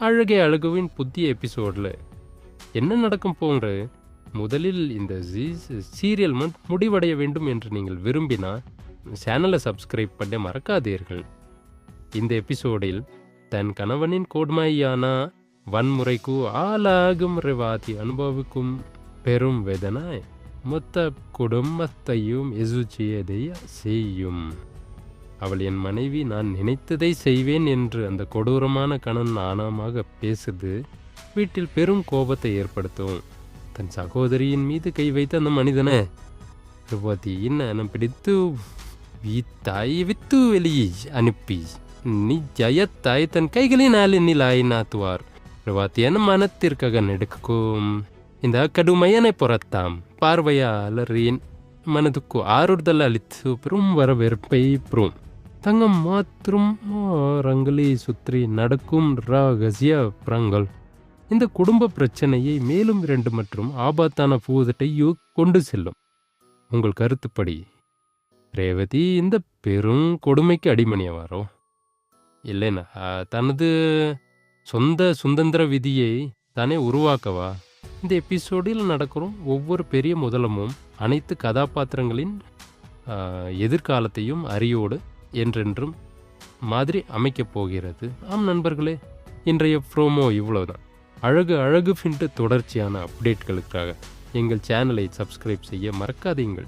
அழகே அழகுவின் புதிய எபிசோடில் என்ன நடக்கும் போன்ற முதலில் இந்த சீரியல் முடிவடைய வேண்டும் என்று நீங்கள் விரும்பினால் சேனலை சப்ஸ்கிரைப் பண்ண மறக்காதீர்கள். இந்த எபிசோடில் தன் கணவனின் கொடுமையான வன்முறைக்கு ஆளாகும் ரேவதி அனுபவிக்கும் பெரும் வேதனை மொத்த குடும்பத்தையும் எசுச்சியதை செய்யும். அவள் என் மனைவி, நான் நினைத்ததை செய்வேன் என்று அந்த கொடூரமான கணவன் ஆணவமாக பேசுது வீட்டில் பெரும் கோபத்தை ஏற்படுத்தும். தன் சகோதரியின் மீது கை வைத்த அந்த மனிதனை ரேவதி இன்னும் பிடித்து வீத்தாய் வித்து வெளியே அனுப்பி நிஜயத்தாய் தன் கைகளினால் எண்ணிலாய் நாத்துவார். ரேவதியின் மனத்திற்காக நடக்கும் இந்த கடுமையான புறத்தாம் பார்வையாளரின் மனதுக்கு ஆறுதல் அளித்து பெரும் வரவேற்பை பெறும். தங்கம் மாற்றும் ரங்களை சுற்றி நடக்கும் ரகசிய புறங்கள் இந்த குடும்ப பிரச்சனையை மேலும் 2 மற்றும் ஆபத்தான பூதத்தை கொண்டு செல்லும். உங்கள் கருத்துப்படி ரேவதி இந்த பெரும் கொடுமைக்கு அடிமணியவாரோ இல்லைனா தனது சொந்த சுதந்திர விதியை தானே உருவாக்கவா? இந்த எபிசோடில் நடக்கிறோம் ஒவ்வொரு பெரிய முதலமும் அனைத்து கதாபாத்திரங்களின் எதிர்காலத்தையும் அறியோடு என்றென்றும் மாதிரி அமைக்கப் போகிறது. ஆம் நண்பர்களே, இன்றைய ப்ரோமோ இவ்வளவுதான். அழகு தொடர்ச்சியான அப்டேட்களுக்காக எங்கள் சேனலை சப்ஸ்கிரைப் செய்ய மறக்காதீங்கள்.